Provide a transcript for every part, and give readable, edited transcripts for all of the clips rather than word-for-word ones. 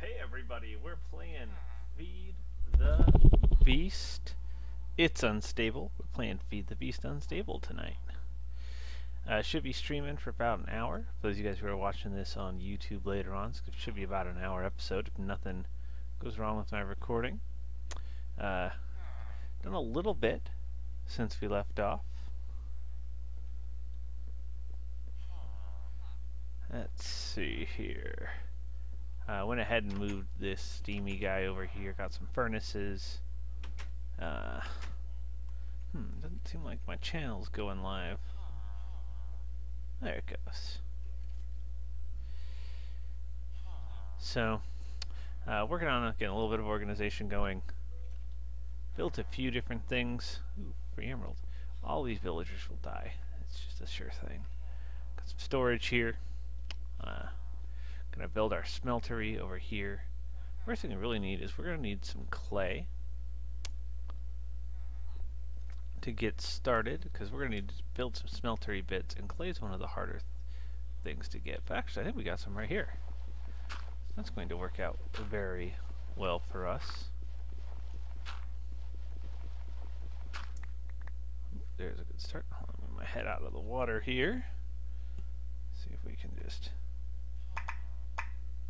Hey everybody, we're playing Feed the Beast. It's Unstable. We're playing Feed the Beast Unstable tonight. Should be streaming for about an hour. For those of you guys who are watching this on YouTube later on, it should be about an hour episode if nothing goes wrong with my recording. Done a little bit since we left off. Let's see here. Went ahead and moved this steamy guy over here. Got some furnaces. Doesn't seem like my channel's going live. There it goes. So, working on getting a little bit of organization going. Built a few different things. Ooh, free emerald. All these villagers will die. It's just a sure thing. Got some storage here. Gonna build our smeltery over here. First thing we really need is we're gonna need some clay to get started, because we're gonna need to build some smeltery bits, and clay is one of the harder things to get. But actually, I think we got some right here. That's going to work out very well for us. There's a good start. Hold on, move my head out of the water here. See if we can just...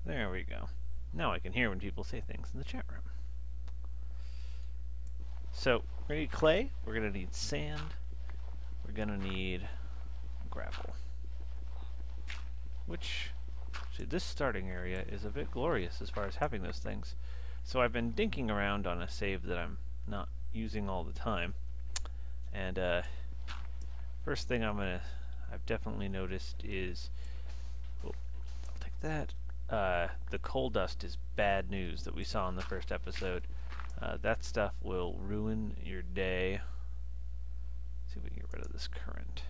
There we go. Now I can hear when people say things in the chat room. So, we're going to need clay, we're going to need sand, we're going to need gravel. Which, see, this starting area is a bit glorious as far as having those things. So I've been dinking around on a save that I'm not using all the time. And first thing I've definitely noticed is, oh, I'll take that. The coal dust is bad news that we saw in the first episode. That stuff will ruin your day. Let's see if we can get rid of this current.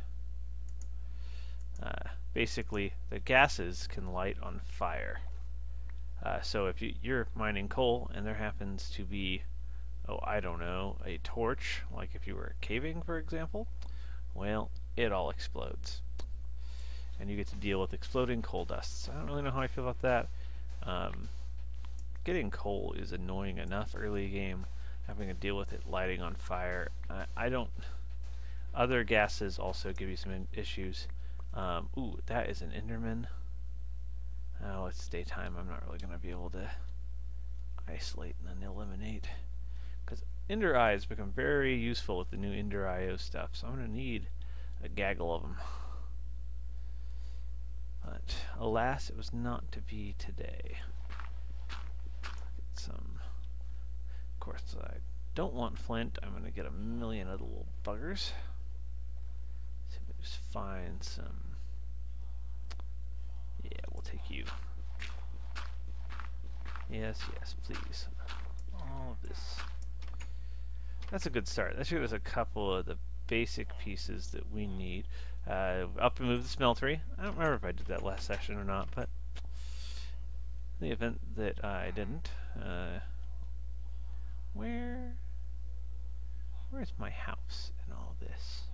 Basically, the gases can light on fire. So if you're mining coal and there happens to be, oh, I don't know, a torch, like if you were caving, for example, well, it all explodes. And you get to deal with exploding coal dusts. I don't really know how I feel about that. Getting coal is annoying enough early game. Having to deal with it lighting on fire, I don't... Other gases also give you some issues. Ooh, that is an Enderman. Oh, it's daytime. I'm not really going to be able to isolate and then eliminate. Because Ender Eyes become very useful with the new Ender IO stuff, so I'm going to need a gaggle of them. But alas, it was not to be today. Get some. Of course, I don't want flint. I'm going to get a million of the little buggers. See if I just find some. Yeah, we'll take you. Yes, yes, please. All of this. That's a good start. That shows us a couple of the basic pieces that we need. Up and move the smeltery. I don't remember if I did that last session or not, but in the event that I didn't, where's my house in all this?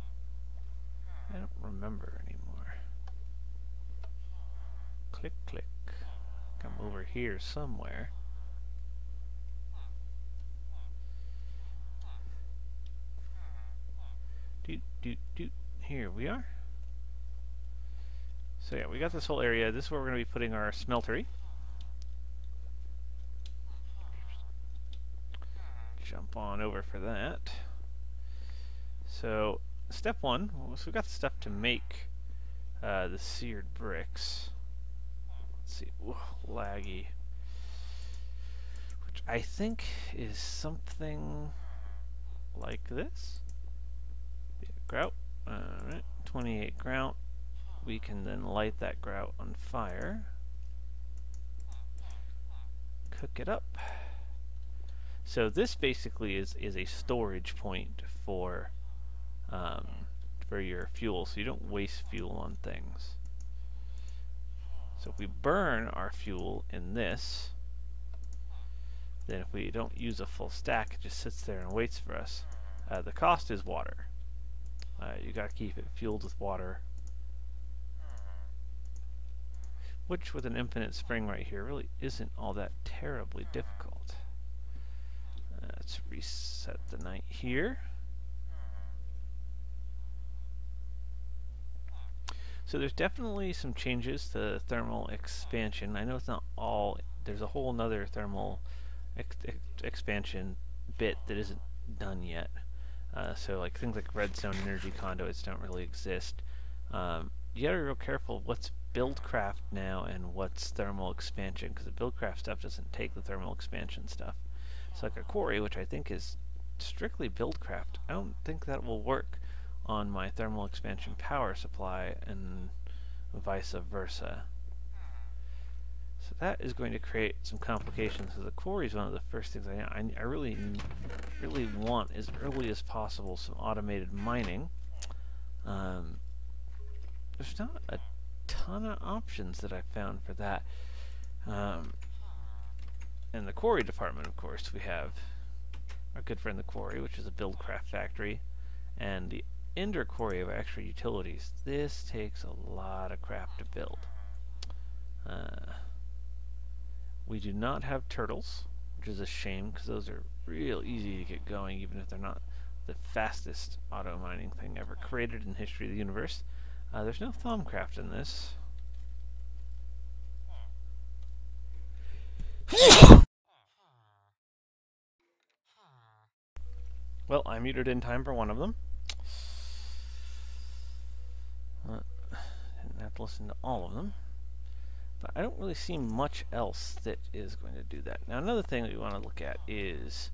I don't remember anymore. Click, click. Come over here somewhere. Doot, doot, doot. Here we are. So yeah, we got this whole area. This is where we're going to be putting our smeltery. Jump on over for that. So, step one, so we've got the stuff to make the seared bricks. Let's see, ooh, laggy. Which I think is something like this. Yeah, grout. Alright, 28 grout. We can then light that grout on fire. Cook it up. So this basically is a storage point for your fuel, so you don't waste fuel on things. So if we burn our fuel in this, then if we don't use a full stack, it just sits there and waits for us. The cost is water. You gotta keep it fueled with water. which with an infinite spring right here really isn't all that terribly difficult. Let's reset the night here. So there's definitely some changes to thermal expansion. I know it's not all, there's a whole nother thermal expansion bit that isn't done yet. So like things like redstone energy conduits don't really exist. You gotta be real careful what's buildcraft now and what's thermal expansion, because the buildcraft stuff doesn't take the thermal expansion stuff. So like a quarry, which I think is strictly buildcraft, I don't think that will work on my thermal expansion power supply and vice versa. So that is going to create some complications. So the quarry is one of the first things I really want as early as possible some automated mining. There's not a ton of options that I found for that. In the quarry department, of course, we have our good friend the quarry, which is a buildcraft factory, and the Ender quarry of extra utilities. This takes a lot of crap to build. We do not have turtles, which is a shame because those are real easy to get going, even if they're not the fastest auto mining thing ever created in the history of the universe. There's no Thaumcraft in this. Well, I muted in time for one of them. Didn't have to listen to all of them. But I don't really see much else that is going to do that. Now, another thing that we want to look at is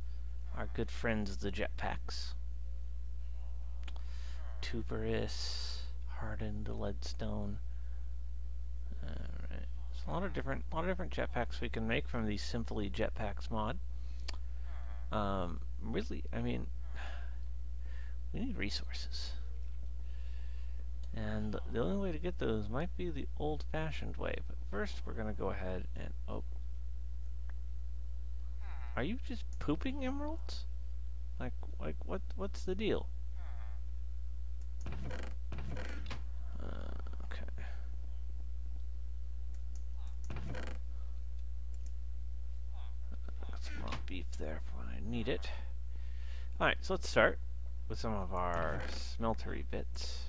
our good friends, the jetpacks. Tuberous, hardened leadstone. Alright. There's a lot of different jetpacks we can make from the Simply Jetpacks mod. Really, I mean, we need resources. And the only way to get those might be the old-fashioned way. But first, we're going to go ahead and... Oh. Are you just pooping emeralds? Like what's the deal? Okay. Got some raw beef there for when I need it. Alright, so let's start with some of our smeltery bits.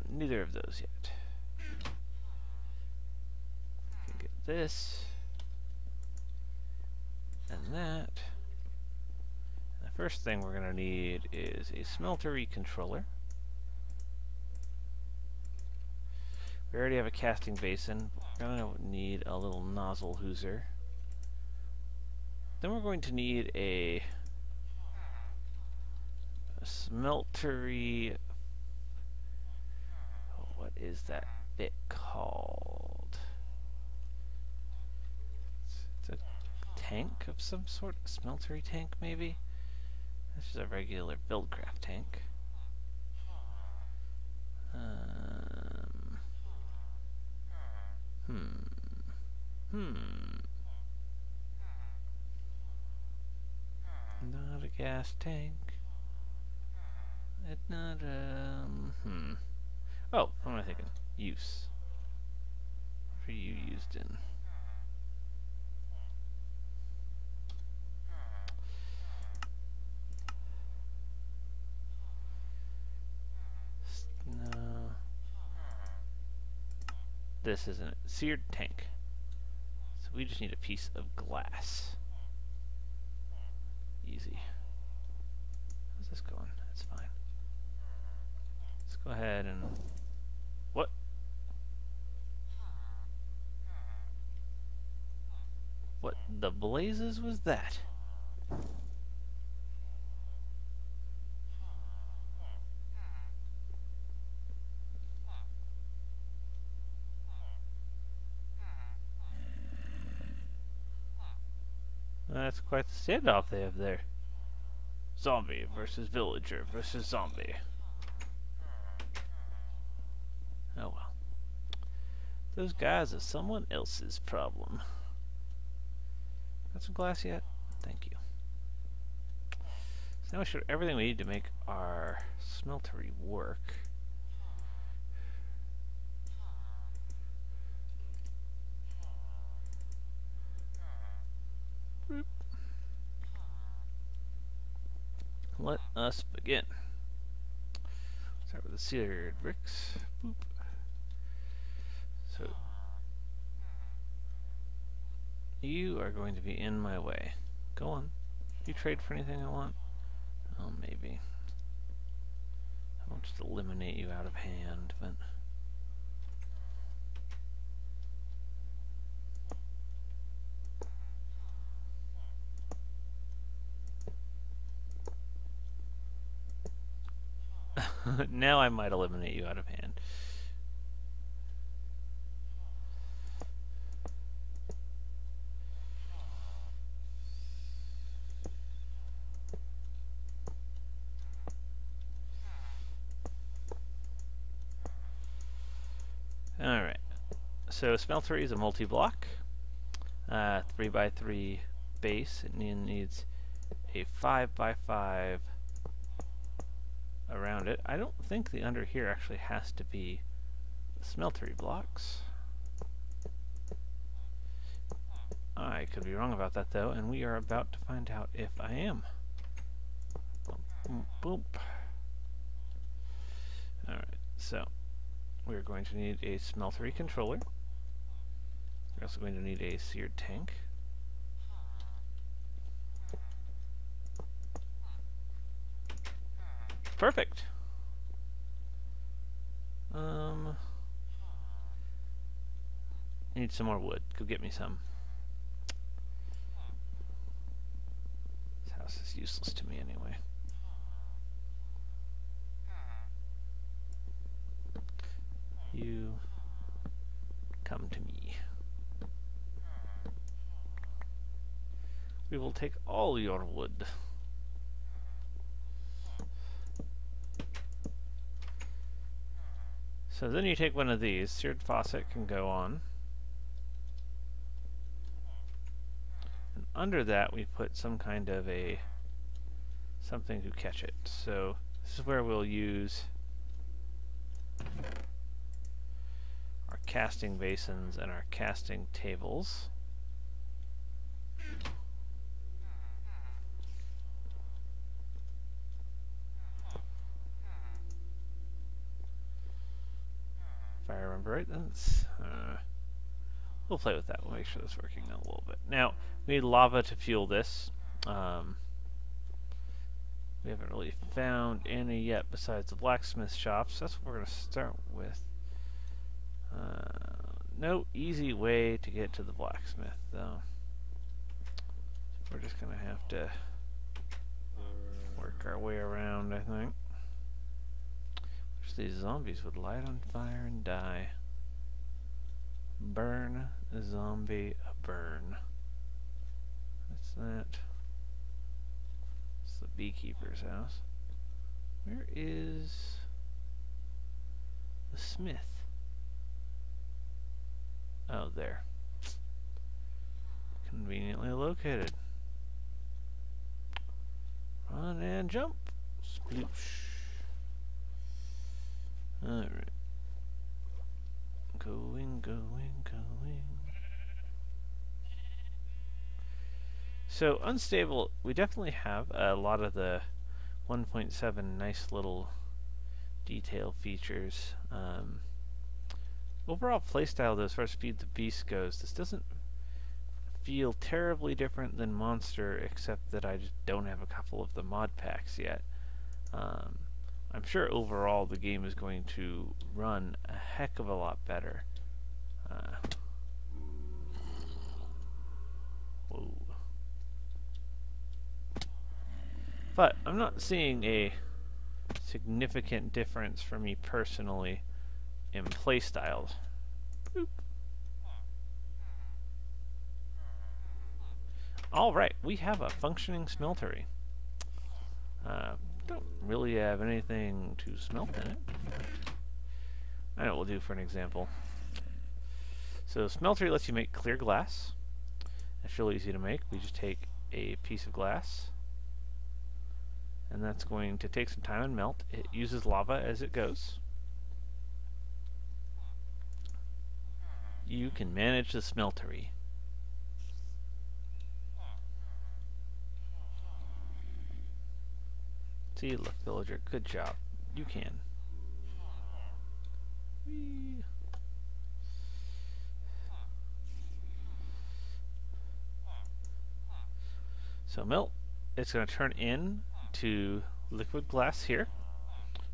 Neither of those yet. Can get this and that. The first thing we're going to need is a smeltery controller. We already have a casting basin. We're going to need a little nozzle hooser. Then we're going to need a smeltery... What is that bit called? It's a tank of some sort? A smeltery tank, maybe? This is a regular buildcraft tank. Not a gas tank. It's not Oh, what am I thinking? Use. What are you used in? No. This isn't it. Seared tank. So we just need a piece of glass. Easy. How's this going? It's fine. Let's go ahead and... What? What the blazes was that? That's quite the standoff they have there. Zombie versus villager versus zombie. Oh well. Those guys are someone else's problem. Got some glass yet? Thank you. So now we should have everything we need to make our smeltery work. let us begin. Start with the seared bricks. Boop. So you are going to be in my way. Go on. You trade for anything I want? Oh, maybe. I won't just eliminate you out of hand, but... now I might eliminate you out of hand. Alright, so Smeltery is a multi-block, 3x3 base. It needs a 5x5 around it. I don't think the under here actually has to be Smeltery blocks. I could be wrong about that though, and we are about to find out if I am. Boop, boop. Alright, so we're going to need a Smeltery controller. We're also going to need a seared tank. Perfect! Need some more wood. Go get me some. This house is useless to me anyway. You come to me. We will take all your wood. So then you take one of these. Seared faucet can go on. And under that we put some kind of a something to catch it. So this is where we'll use our casting basins and our casting tables. If I remember right, that's we'll play with that. We'll make sure that's working a little bit. Now we need lava to fuel this. We haven't really found any yet besides the blacksmith shops. That's what we're going to start with. No easy way to get to the blacksmith, though. We're just going to have to work our way around, I think. Wish these zombies would light on fire and die. Burn a zombie a burn. That's that. It's the beekeeper's house. Where is the smith? Oh, there. Conveniently located. Run and jump. Sploosh. Alright. Going. So, Unstable, we definitely have a lot of the 1.7 nice little detail features. Overall playstyle, though, as far as Feed the Beast goes, this doesn't feel terribly different than Monster, except that I just don't have a couple of the mod packs yet. I'm sure overall the game is going to run a heck of a lot better. Whoa. But I'm not seeing a significant difference for me personally in playstyles. Boop. Alright, we have a functioning smeltery. Don't really have anything to smelt in it. I know what we'll do for an example. So smeltery lets you make clear glass. It's really easy to make. We just take a piece of glass, and that's going to take some time and melt. It uses lava as it goes. You can manage the smeltery. See, look, villager, good job. You can. Whee. So melt, it's going to turn in to liquid glass here,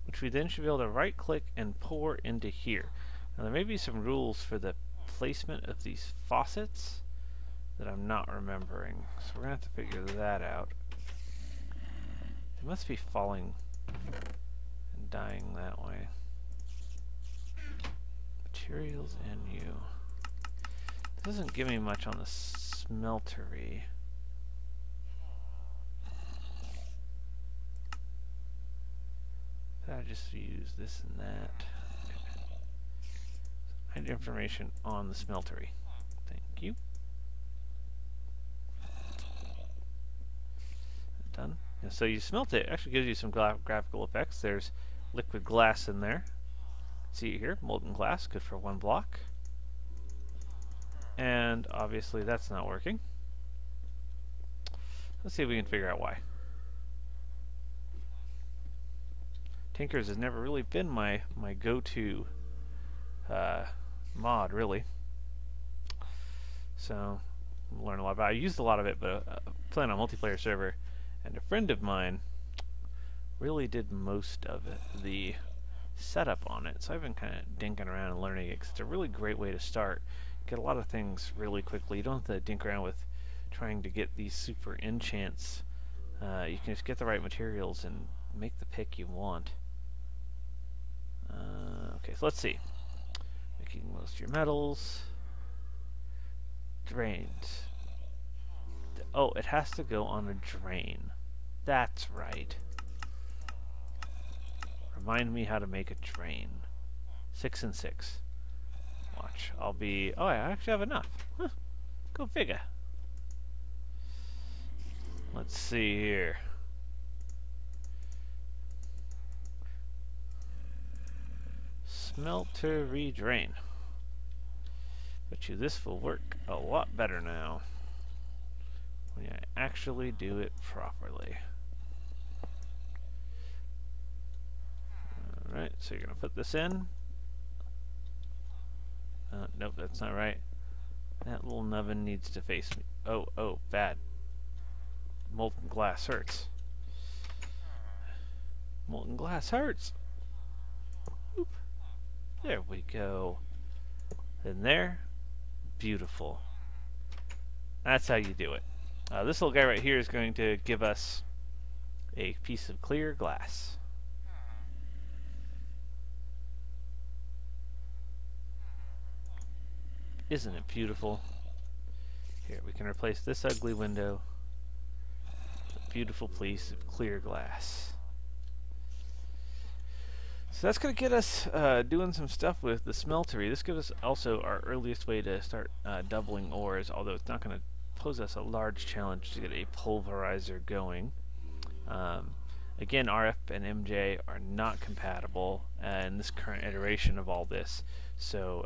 which we then should be able to right click and pour into here. Now there may be some rules for the placement of these faucets that I'm not remembering, so we're going to have to figure that out. It must be falling and dying that way. Materials and you. This doesn't give me much on the smeltery. I just use this and that. Okay. I need information on the smeltery. Thank you. Done. Yeah, so you smelt it. Actually gives you some graphical effects. There's liquid glass in there. See it here, molten glass, good for 1 block. And obviously that's not working. Let's see if we can figure out why. Tinkers has never really been my go-to mod, really. So, learn a lot about it. I used a lot of it, but playing on a multiplayer server, and a friend of mine really did most of it, the setup on it. So I've been kind of dinking around and learning it, 'cause it's a really great way to start. Get a lot of things really quickly. You don't have to dink around with trying to get these super enchants. You can just get the right materials and make the pick you want. Okay, so let's see. Making most of your metals. Drains. Oh, it has to go on a drain. That's right. Remind me how to make a drain. 6 and 6. Watch. I'll be... Oh, I actually have enough. Huh. Go figure. Let's see here. Smelter redrain. Bet you this will work a lot better now when I actually do it properly. Alright, so you're going to put this in. Nope, that's not right. That little nubbin needs to face me. Oh, bad. Molten glass hurts. Molten glass hurts! Oop. There we go. And there. Beautiful. That's how you do it. This little guy right here is going to give us a piece of clear glass. Isn't it beautiful? Here, we can replace this ugly window with a beautiful piece of clear glass. So that's going to get us doing some stuff with the smeltery. This gives us also our earliest way to start doubling ores, although it's not going to pose us a large challenge to get a pulverizer going. Again, RF and MJ are not compatible in this current iteration of all this. So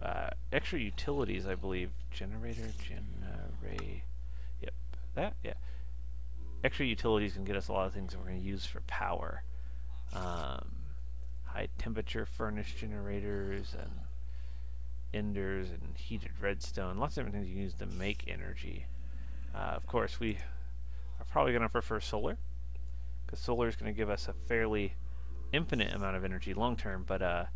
extra utilities, I believe, yep, that, yeah. Extra utilities can get us a lot of things that we're going to use for power. High temperature furnace generators and enders and heated redstone, lots of different things you can use to make energy. Of course, we are probably going to prefer solar, because solar is going to give us a fairly infinite amount of energy long term, but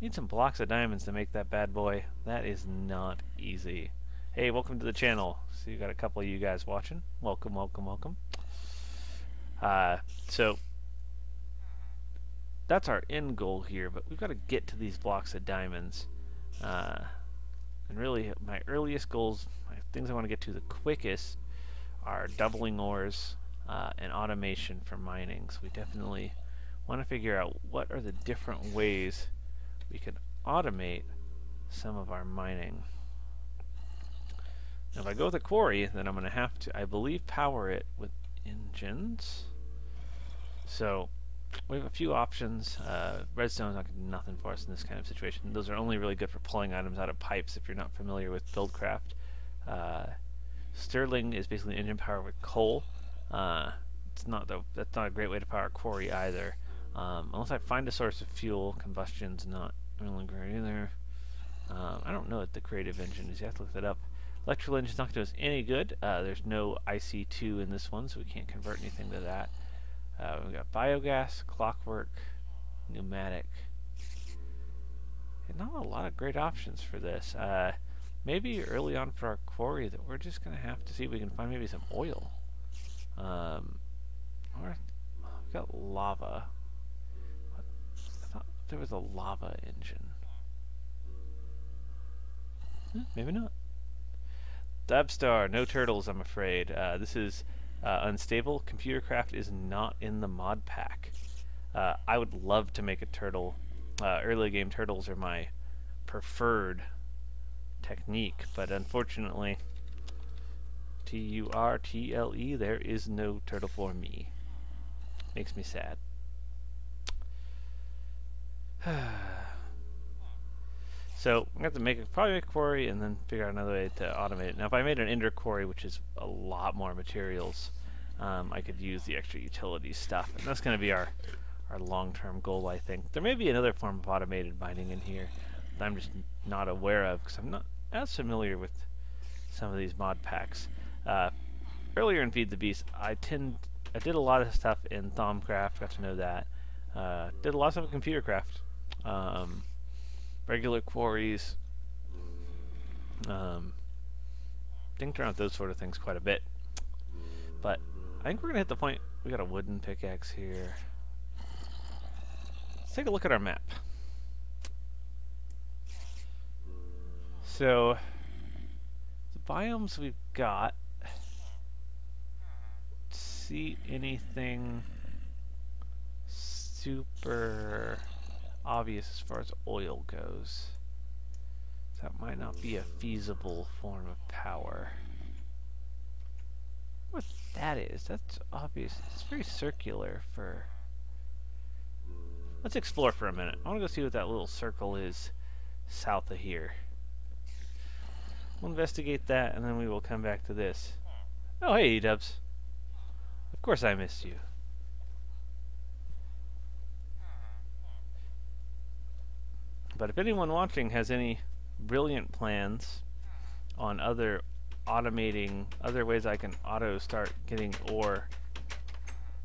need some blocks of diamonds to make that bad boy. That is not easy. Hey, welcome to the channel. So you got a couple of you guys watching. Welcome, welcome, welcome. So that's our end goal here, but we've got to get to these blocks of diamonds. And really, my earliest goals, things I want to get to the quickest, are doubling ores and automation for mining. So we definitely want to figure out what are the different ways we can automate some of our mining. Now, if I go with a quarry, then I'm going to have to, I believe, power it with engines. So we have a few options. Redstone's not going to do nothing for us in this kind of situation. Those are only really good for pulling items out of pipes if you're not familiar with Buildcraft. Sterling is basically engine power with coal. that's not a great way to power a quarry either. Unless I find a source of fuel, combustion's not really great either. I don't know what the creative engine is. You have to look that up. Electrical engine's not going to do us any good. There's no IC2 in this one, so we can't convert anything to that. We've got biogas, clockwork, pneumatic. And not a lot of great options for this. Maybe early on for our quarry that we're just going to have to see if we can find maybe some oil. Or we've got lava. I thought there was a lava engine. Maybe not. Dabstar, no turtles, I'm afraid. This is unstable. Computer craft is not in the mod pack. I would love to make a turtle. Early game turtles are my preferred technique, but unfortunately, TURTLE, there is no turtle for me. Makes me sad. So I'm going to have to probably make a quarry and then figure out another way to automate it. Now if I made an ender quarry, which is a lot more materials, I could use the extra utility stuff. And that's going to be our long-term goal, I think. There may be another form of automated mining in here that I'm just not aware of because I'm not as familiar with some of these mod packs. Earlier in Feed the Beast, I did a lot of stuff in Thaumcraft, got to know that. Did a lot of stuff in Computer Craft. Regular quarries. Dinked around with those sort of things quite a bit. But I think we're going to hit the point. We got a wooden pickaxe here. Let's take a look at our map. So, the biomes we've got. See anything super obvious as far as oil goes. That might not be a feasible form of power. What that is, that's obvious. It's very circular for... Let's explore for a minute. I want to go see what that little circle is south of here. We'll investigate that and then we will come back to this. Oh hey E-dubs. Of course I missed you. But if anyone watching has any brilliant plans on other ways I can auto start getting ore.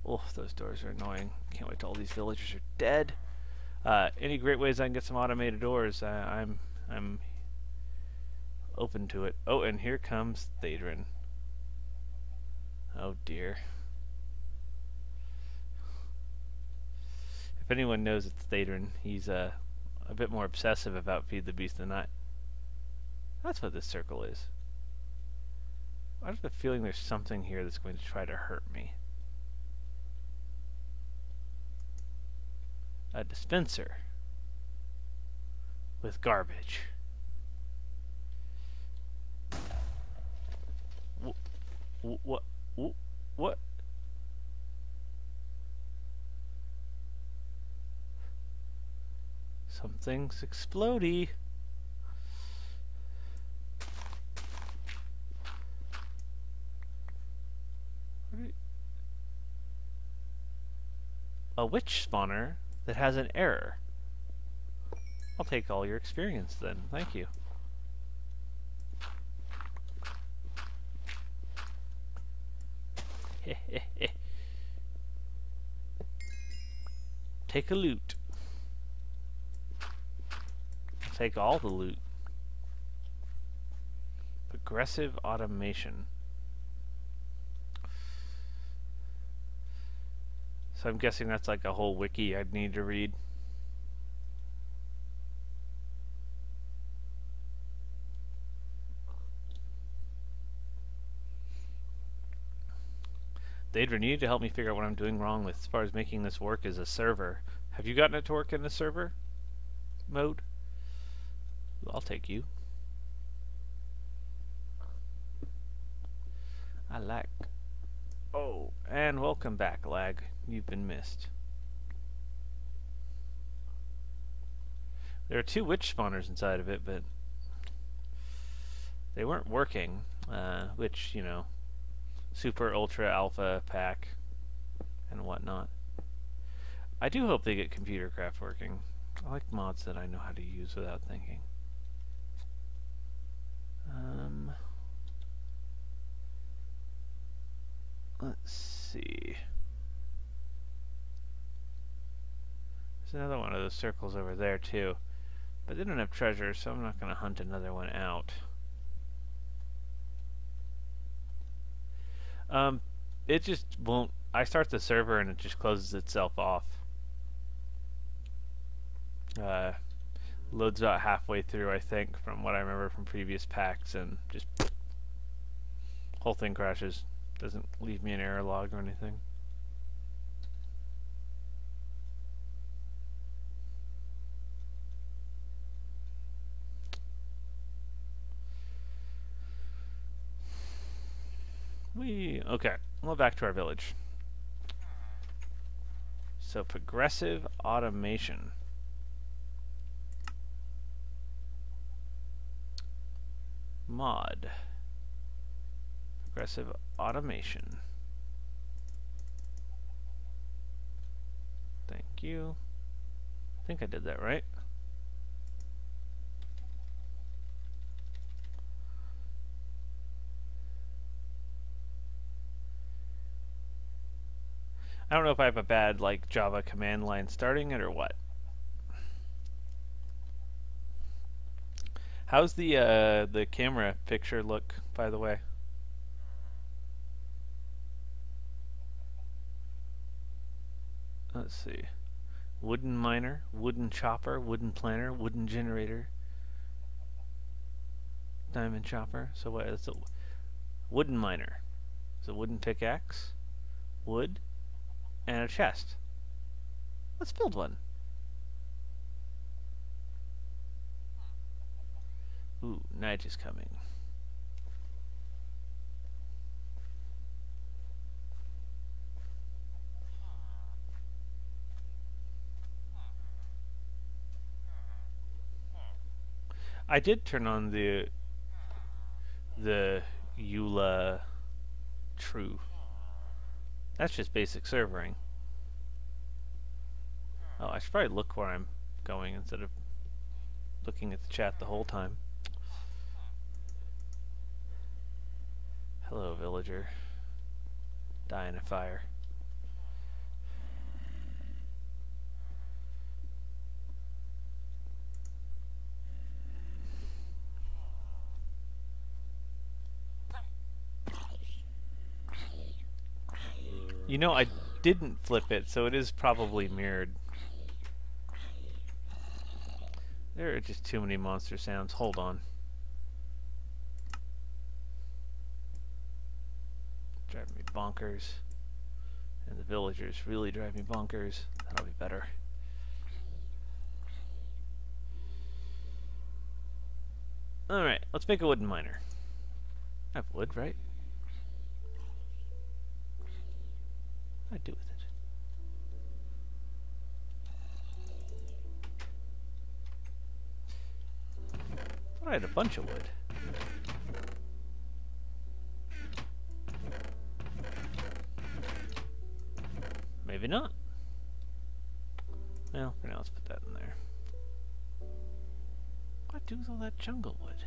Oh, those doors are annoying. Can't wait till all these villagers are dead. Any great ways I can get some automated ores, I'm open to it. Oh, and here comes Thadrin. Oh dear. If anyone knows it's Thadrin, he's a bit more obsessive about Feed the Beast than I. That's what this circle is. I have a feeling there's something here that's going to try to hurt me. A dispenser with garbage. What? What? Something's explodey. A witch spawner that has an error. I'll take all your experience then. Thank you. Take a loot. Take all the loot. Progressive automation. So I'm guessing that's like a whole wiki I'd need to read. Daedra, you need to help me figure out what I'm doing wrong with as far as making this work as a server. Have you gotten it to work in the server mode? I'll take you. I like. Oh, and welcome back, lag. You've been missed. There are 2 witch spawners inside of it, but they weren't working. Which, you know, super ultra alpha pack. and whatnot. I do hope they get computer craft working. I like mods that I know how to use without thinking. Let's see. There's another one of those circles over there too. But they don't have treasure, so I'm not going to hunt another one out. It just won't... I start the server and it just closes itself off. Loads about halfway through, I think, from what I remember from previous packs, and just... whole thing crashes. Doesn't leave me an error log or anything. Okay, well, back to our village. So, progressive automation. Mod. Progressive automation. Thank you. I think I did that right. I don't know if I have a bad, like, Java command line starting it or what. How's the camera picture look, by the way? Let's see. Wooden miner, wooden chopper, wooden planter, wooden generator, diamond chopper. So what? It's a wooden miner. It's a wooden pickaxe, wood, and a chest. Let's build one. Ooh, night is coming. I did turn on the EULA true. That's just basic servering. Oh, I should probably look where I'm going instead of looking at the chat the whole time. Hello, villager. Die in a fire. You know, I didn't flip it, so it is probably mirrored. There are just too many monster sounds. Hold on. Driving me bonkers. And the villagers really drive me bonkers. That'll be better. Alright, let's make a wooden miner. I have wood, right? What do I do with it? I thought I had a bunch of wood. Maybe not. Well, for now, let's put that in there. What do with all that jungle wood?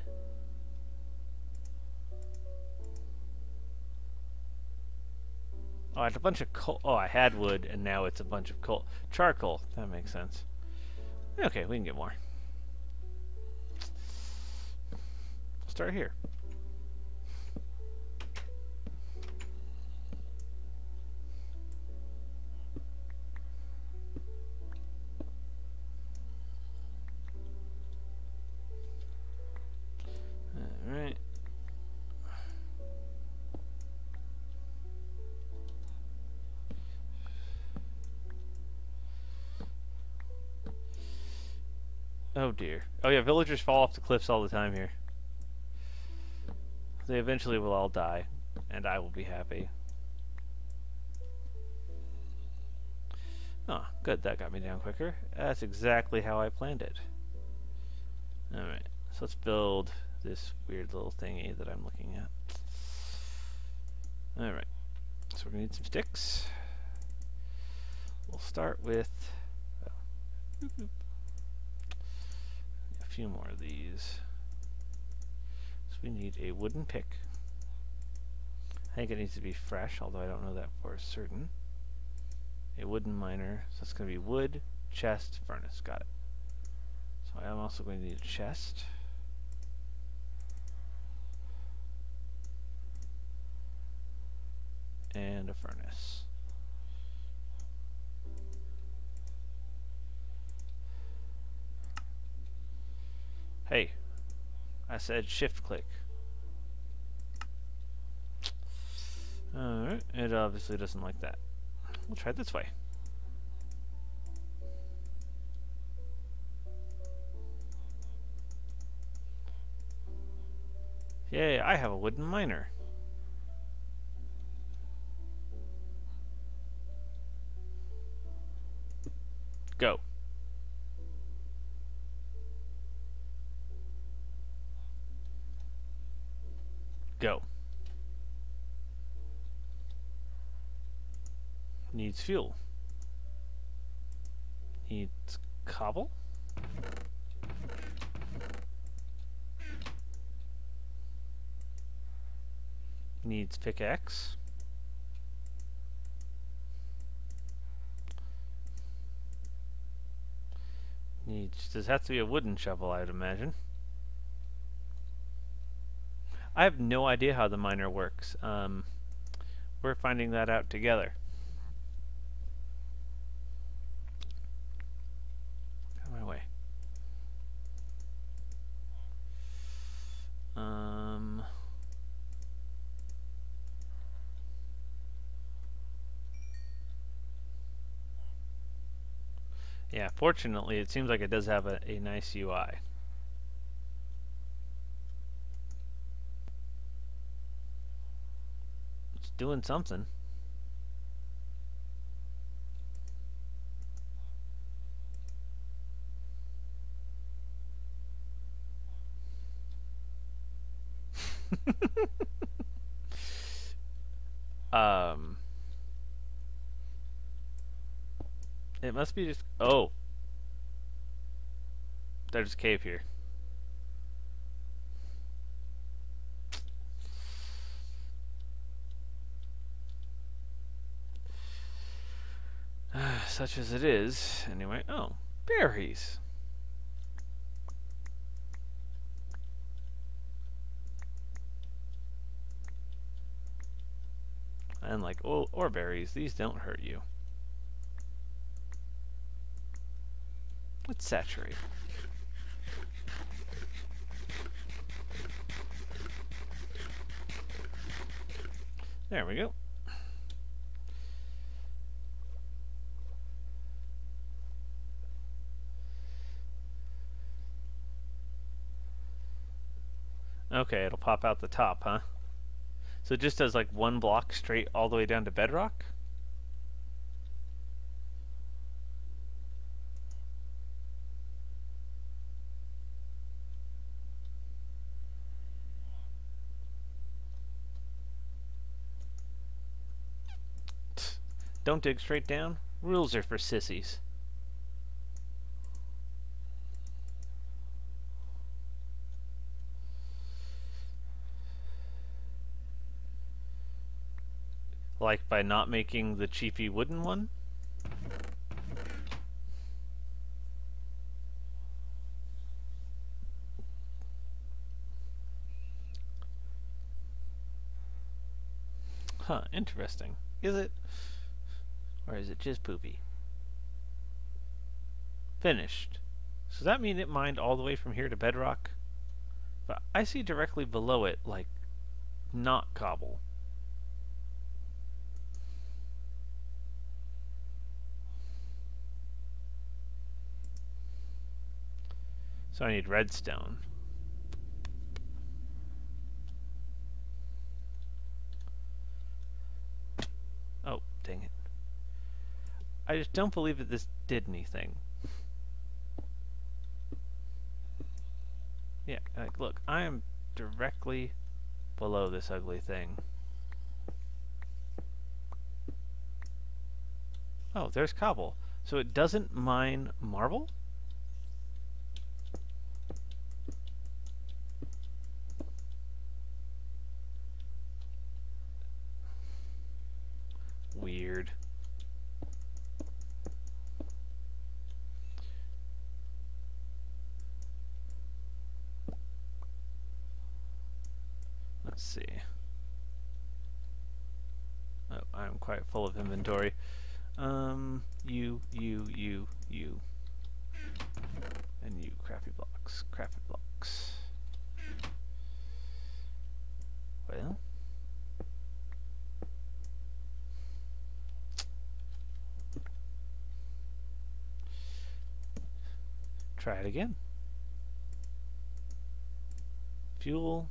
Oh, I had a bunch of coal. Oh, I had wood, and now it's a bunch of coal. Charcoal. That makes sense. Okay, we can get more. We'll start here. Alright. Oh dear. Oh yeah, villagers fall off the cliffs all the time here. They eventually will all die, and I will be happy. Oh, good, that got me down quicker. That's exactly how I planned it. Alright, so let's build this weird little thingy that I'm looking at. Alright, so we're gonna need some sticks. start with a few more of these. So we need a wooden pick. I think it needs to be fresh, although I don't know that for certain. A wooden miner, so it's going to be wood, chest, furnace. Got it. So I am also going to need a chest. And a furnace. Hey, I said shift click. Alright, it obviously doesn't like that. We'll try it this way. Yay, I have a wooden miner. Go. Go. Needs fuel. Needs cobble. Needs pickaxe. Does have to be a wooden shovel, I would imagine. I have no idea how the miner works. We're finding that out together. Out of my way. Yeah, fortunately, it seems like it does have a nice UI. It's doing something. It must be just... Oh! There's a cave here. Such as it is. Anyway, oh, berries! And like or berries, these don't hurt you. Let's saturate. There we go. Okay, it'll pop out the top, huh? So it just does like one block straight all the way down to bedrock? Don't dig straight down. Rules are for sissies. Like by not making the cheapy wooden one? Huh, interesting. Is it? Or is it just poopy? Finished. So does that mean it mined all the way from here to bedrock? But I see directly below it, like, not cobble. So I need redstone. Oh, dang it. I just don't believe that this did anything. Yeah, like, look, I am directly below this ugly thing. Oh, there's cobble. So it doesn't mine marble? Weird. Let's see. Oh, I'm quite full of inventory. You. And you, crappy blocks. Crappy blocks. Well. Try it again. Fuel.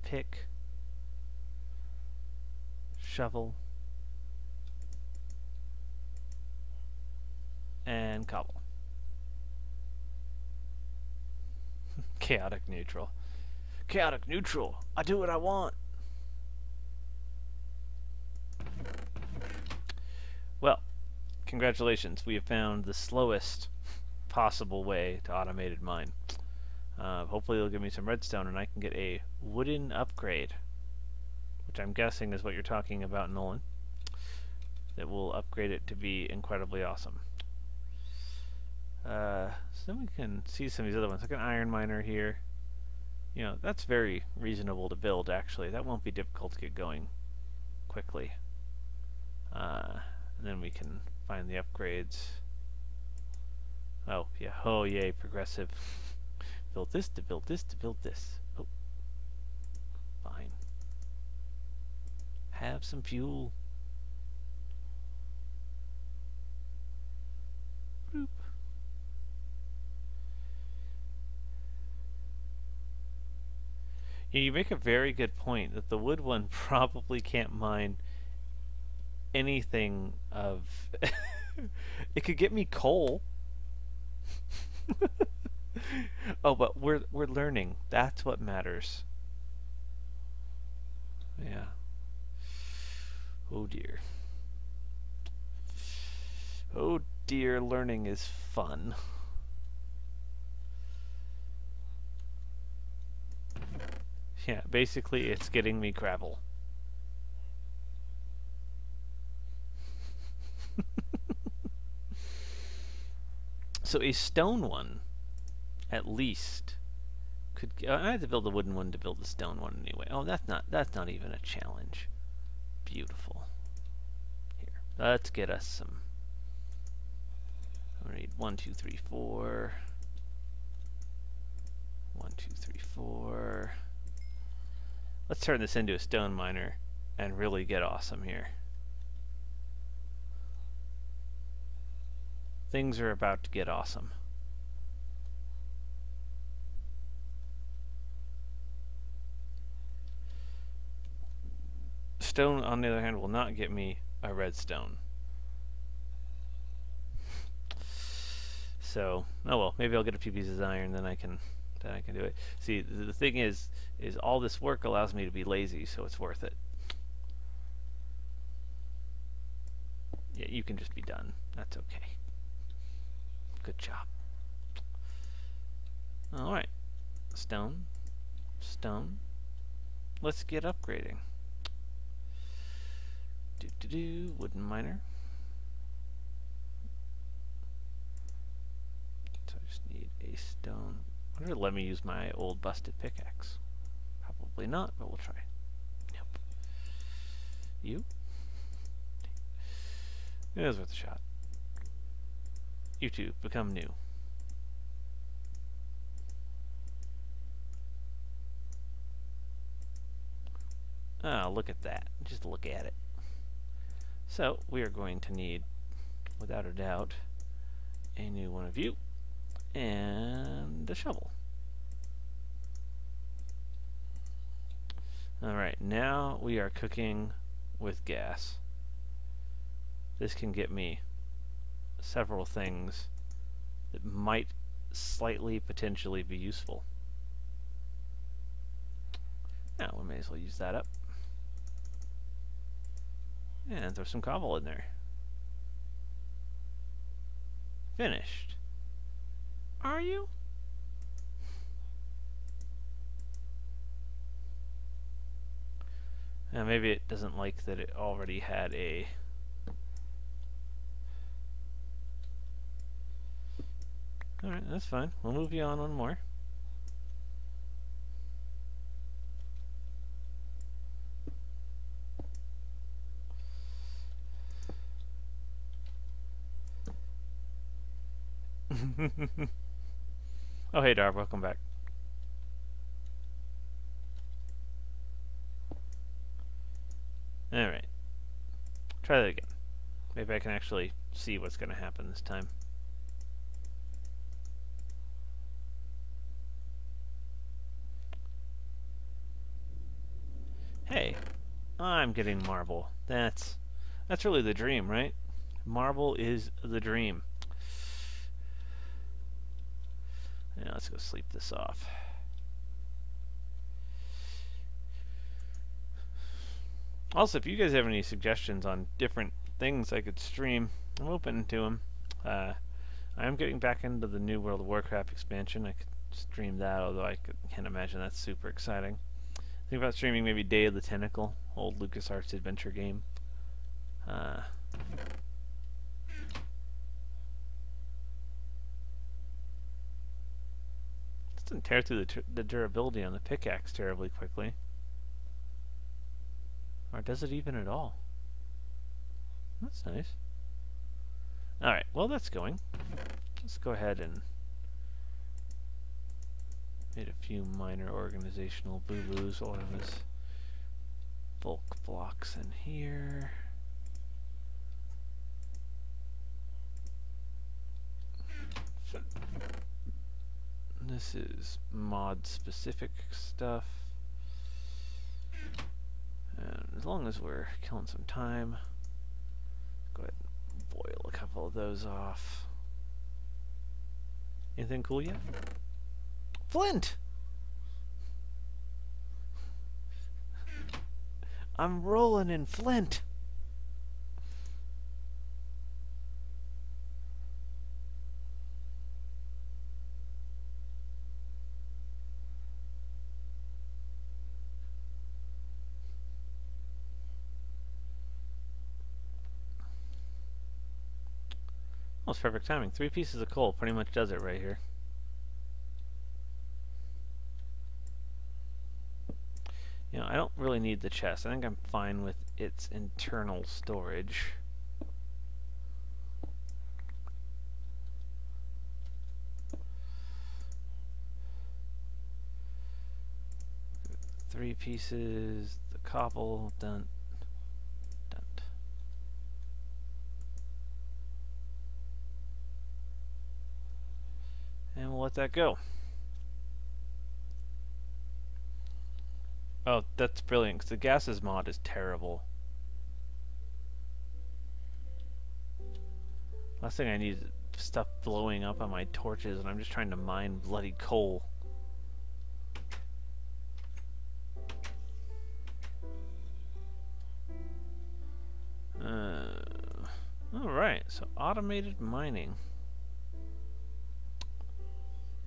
Pick. Shovel. And cobble. Chaotic neutral. Chaotic neutral. I do what I want. Well, congratulations. We have found the slowest possible way to automated mine. Hopefully it'll give me some redstone and I can get a wooden upgrade, which I'm guessing is what you're talking about, Nolan. That will upgrade it to be incredibly awesome. So then we can see some of these other ones, like an iron miner here. You know, that's very reasonable to build, actually. That won't be difficult to get going quickly. And then we can find the upgrades. Oh, yeah. Oh, yay, progressive. Build this to build this to build this. Oh. Fine. Have some fuel. Boop. Yeah, you make a very good point that the wood one probably can't mine anything of... It could get me coal. Oh, but we're learning. That's what matters. Yeah. Oh dear. Oh dear, learning is fun. Yeah, basically it's getting me gravel. So a stone one, at least, could... I had to build a wooden one to build the stone one anyway. Oh, that's not even a challenge. Beautiful. Here, let's get us some. I need 1, 2, 3, 4. 1, 2, 3, 4. Let's turn this into a stone miner and really get awesome here. Things are about to get awesome. Stone, on the other hand, will not get me a redstone. So, oh well, maybe I'll get a few pieces of iron, then I can do it. See, the thing is all this work allows me to be lazy, so it's worth it. Yeah, you can just be done. That's okay. Good job. Alright. Stone. Stone. Let's get upgrading. Wooden miner. So I just need a stone. I wonder if it'll let me use my old busted pickaxe. Probably not, but we'll try. Nope. You? It was worth a shot. You two, become new. Oh, look at that. Just look at it. So, we are going to need, without a doubt, a new one of you, and a shovel. Alright, now we are cooking with gas. This can get me several things that might slightly potentially be useful. Now we may as well use that up. And throw some cobble in there. finished. Are you? Maybe it doesn't like that it already had a... Alright, that's fine. We'll move you on one more. Oh, hey, Darb, welcome back. Alright. Try that again. Maybe I can actually see what's going to happen this time. Hey, I'm getting marble. That's really the dream, right? Marble is the dream. Now let's go sleep this off. Also, if you guys have any suggestions on different things I could stream, I'm open to them. I am getting back into the new World of Warcraft expansion. I could stream that, although I can't imagine that's super exciting. Think about streaming maybe Day of the Tentacle, old LucasArts adventure game. Doesn't tear through the durability on the pickaxe terribly quickly. Or does it even at all? That's nice. Alright, well that's going. Let's go ahead and made a few minor organizational boo-boos while I was bulk blocks in here. This is mod specific stuff. And as long as we're killing some time, go ahead and boil a couple of those off. Anything cool yet? Flint! I'm rolling in flint! Almost perfect timing. 3 pieces of coal pretty much does it right here. You know, I don't really need the chest. I think I'm fine with its internal storage. Three pieces, the cobble, done. Done. And we'll let that go. Oh, that's brilliant, because the gases mod is terrible. Last thing I need is stuff blowing up on my torches, and I'm just trying to mine bloody coal. Alright, so automated mining.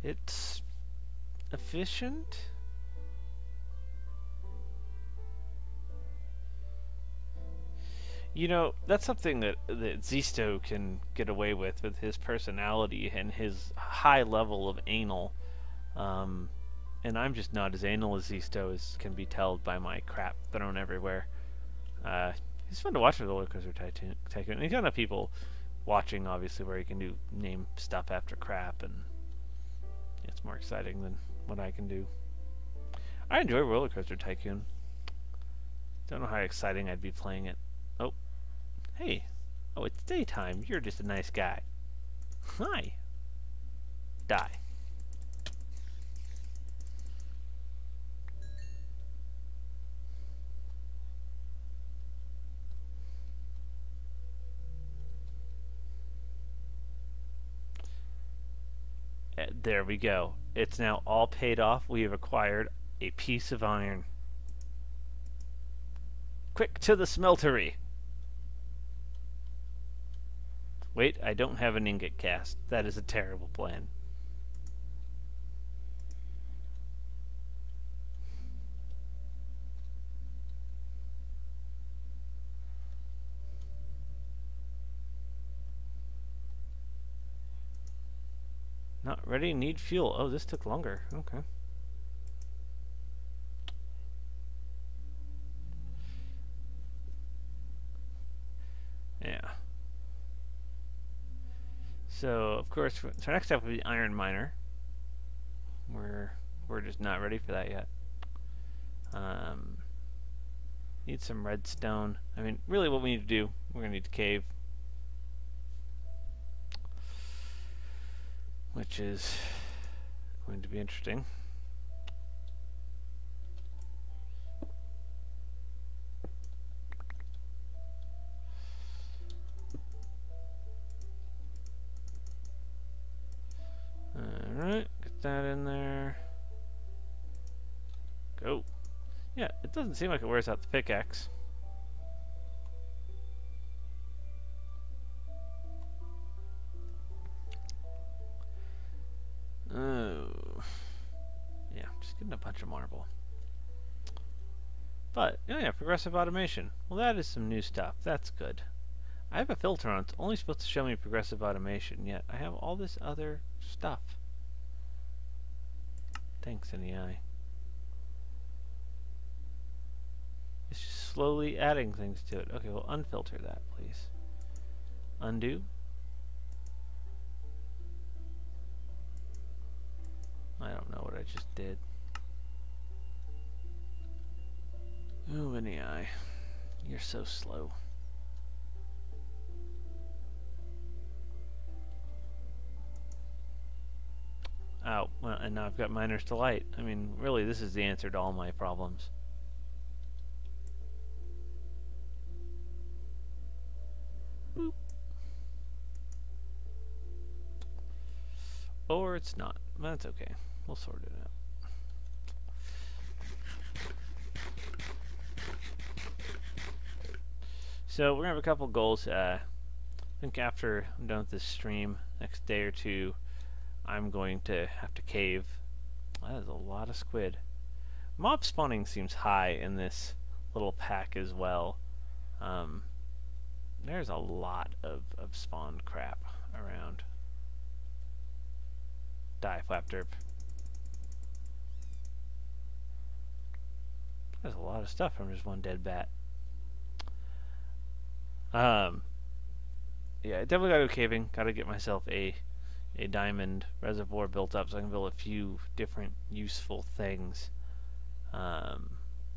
It's efficient? You know, that's something that Zisto can get away with his personality and his high level of anal. And I'm just not as anal as Zisto, as can be told by my crap thrown everywhere. He's fun to watch with the Roller Coaster Tycoon. And he's got enough people watching, obviously, where he can name stuff after crap, and it's more exciting than what I can do. I enjoy Roller Coaster Tycoon. Don't know how exciting I'd be playing it. Oh. Hey. Oh, it's daytime. You're just a nice guy. Hi. Die. There we go. It's now all paid off. We have acquired a piece of iron. Quick to the smeltery. Wait, I don't have an ingot cast. That is a terrible plan. Not ready, need fuel. Oh, this took longer. Okay. Yeah. So, of course, so next step would be iron miner. We're just not ready for that yet. Need some redstone. I mean, really what we need to do, we're going to need to cave. Which is going to be interesting. Alright, get that in there. Go. Yeah, it doesn't seem like it wears out the pickaxe. Oh. Yeah, just getting a bunch of marble. But, oh yeah, progressive automation. Well, that is some new stuff. That's good. I have a filter on. It's only supposed to show me progressive automation, yet I have all this other stuff. Thanks, NEI. It's just slowly adding things to it. Okay, well, unfilter that, please. Undo. I don't know what I just did. Oh, NEI. You're so slow. Oh, well, and now I've got Miner's Delight. I mean, really, this is the answer to all my problems. Boop. Or it's not. That's okay. We'll sort it out. So we're gonna have a couple goals. I think after I'm done with this stream, next day or two, I'm going to have to cave. That is a lot of squid. Mob spawning seems high in this little pack as well. There's a lot of spawned crap around. Die, Flapderp. There's a lot of stuff from just one dead bat. Yeah, I definitely gotta go caving. Gotta get myself a diamond reservoir built up so I can build a few different useful things.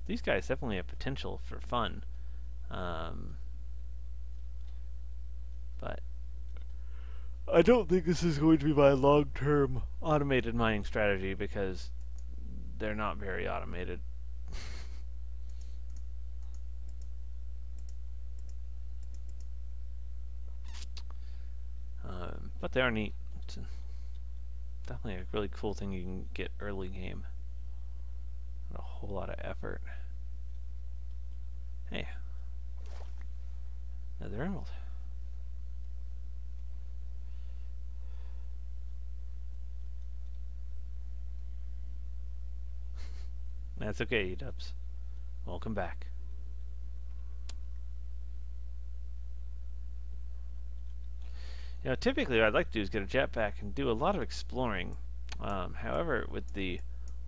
These guys definitely have potential for fun. But I don't think this is going to be my long-term automated mining strategy because they're not very automated. But they are neat. It's definitely a really cool thing you can get early game. Not a whole lot of effort. Hey. Another emerald. That's okay, E-dubs. Welcome back. You know, typically what I'd like to do is get a jetpack and do a lot of exploring. However, with the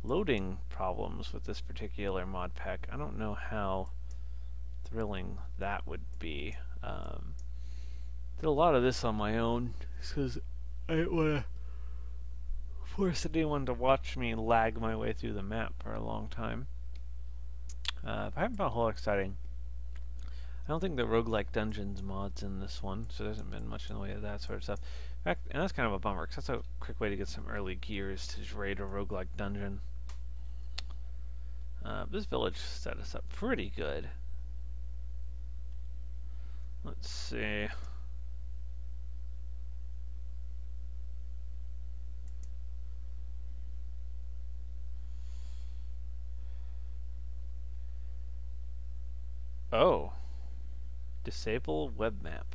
loading problems with this particular mod pack, I don't know how thrilling that would be. Did a lot of this on my own because I didn't want to force anyone to watch me lag my way through the map for a long time. I haven't found a whole lot exciting. I don't think the roguelike dungeons mod's in this one, so there hasn't been much in the way of that sort of stuff. In fact, and that's kind of a bummer, because that's a quick way to get some early gears to just raid a roguelike dungeon. This village set us up pretty good. Let's see. Oh. Disable web map.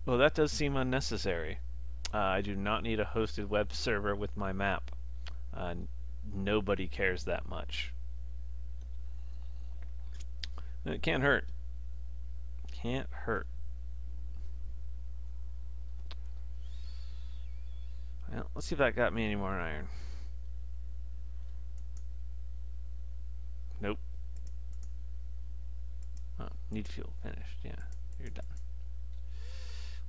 Well, that does seem unnecessary. I do not need a hosted web server with my map. Uh, Nobody cares that much. It can't hurt. Can't hurt. Well, let's see if that got me any more iron. Nope. Oh, need fuel. Finished. Yeah, you're done.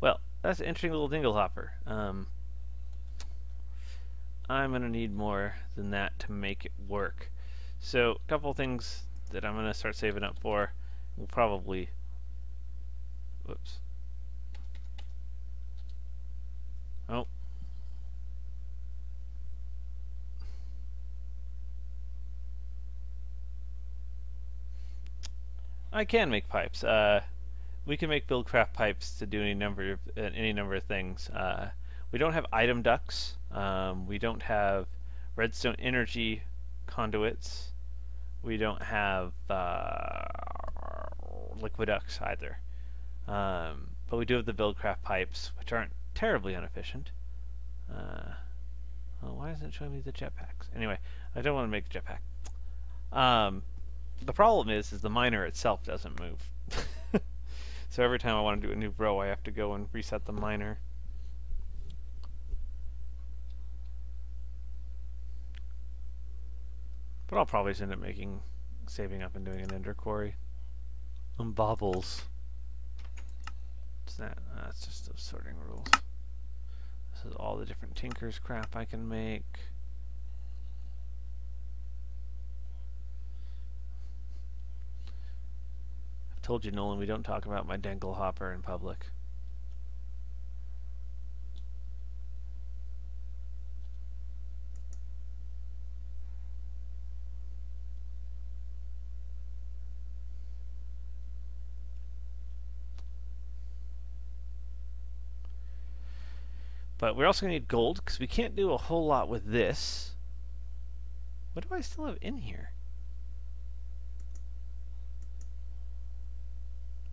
Well, that's an interesting little dingle hopper. I'm going to need more than that to make it work. So, a couple things that I'm going to start saving up for. We'll probably... Whoops. Oh. I can make pipes. We can make buildcraft pipes to do any number of things. We don't have item ducts. We don't have redstone energy conduits. We don't have liquid ducts either. But we do have the buildcraft pipes, which aren't terribly inefficient. Well, why isn't it showing me the jetpacks? Anyway, I don't want to make a jetpack. The problem is the miner itself doesn't move. So every time I want to do a new row, I have to go and reset the miner. But I'll probably just end up saving up and doing an ender quarry. Bobbles. What's that? That's just those sorting rules. This is all the different Tinker's crap I can make. I've told you, Nolan, we don't talk about my dingle hopper in public. But we're also going to need gold, because we can't do a whole lot with this. What do I still have in here?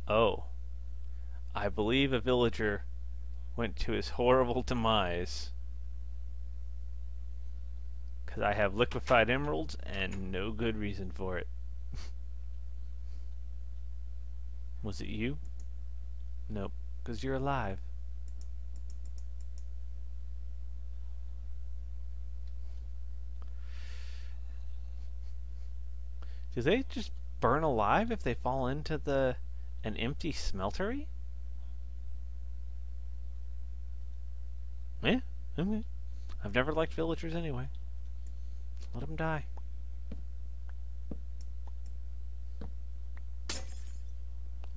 Oh. I believe a villager went to his horrible demise. Because I have liquefied emeralds and no good reason for it. Was it you? Nope. Because you're alive. Do they just burn alive if they fall into an empty smeltery? Yeah, okay. I've never liked villagers anyway. Let them die.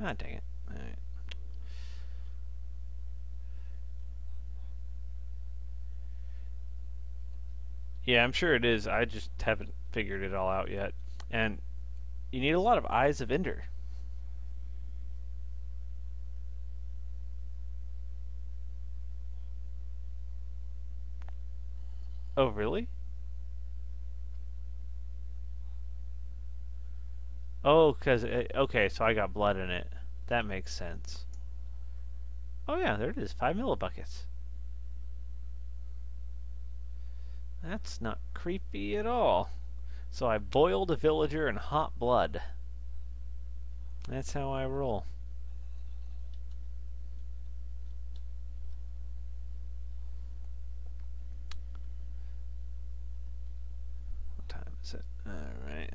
Ah, dang it. Alright. Yeah, I'm sure it is. I just haven't figured it all out yet. And you need a lot of Eyes of Ender. Oh, really? Oh, because... okay, so I got blood in it. That makes sense. Oh yeah, there it is. 5 millibuckets. That's not creepy at all. So I boiled a villager in hot blood. That's how I roll. What time is it? Alright.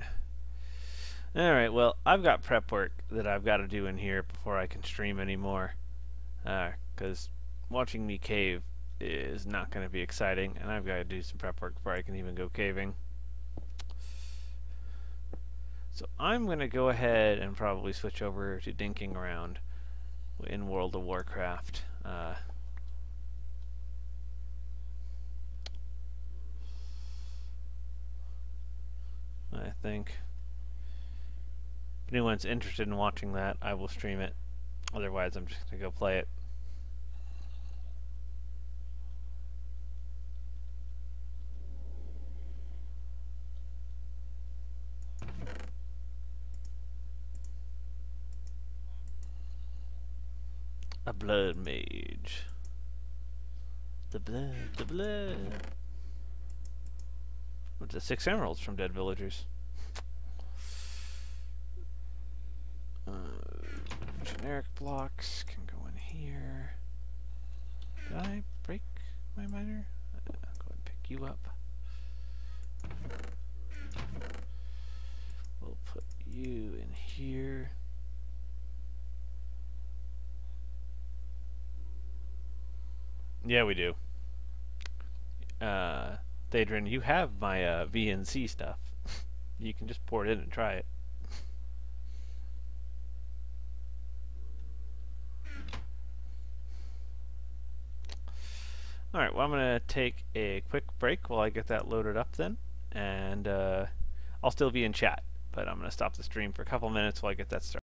Alright, well, I've got prep work that I've got to do in here before I can stream anymore. Because watching me cave is not going to be exciting, and I've got to do some prep work before I can even go caving. So I'm going to go ahead and probably switch over to dinking around in World of Warcraft. I think. If anyone's interested in watching that, I will stream it. Otherwise, I'm just going to go play it. A blood mage. The blood, the blood. What's the 6 emeralds from dead villagers? Generic blocks can go in here. Did I break my miner? Go ahead and pick you up. We'll put you in here. Yeah, we do. Thadrin, you have my VNC stuff. You can just pour it in and try it. Alright, well I'm going to take a quick break while I get that loaded up then. And I'll still be in chat, but I'm going to stop the stream for a couple minutes while I get that started.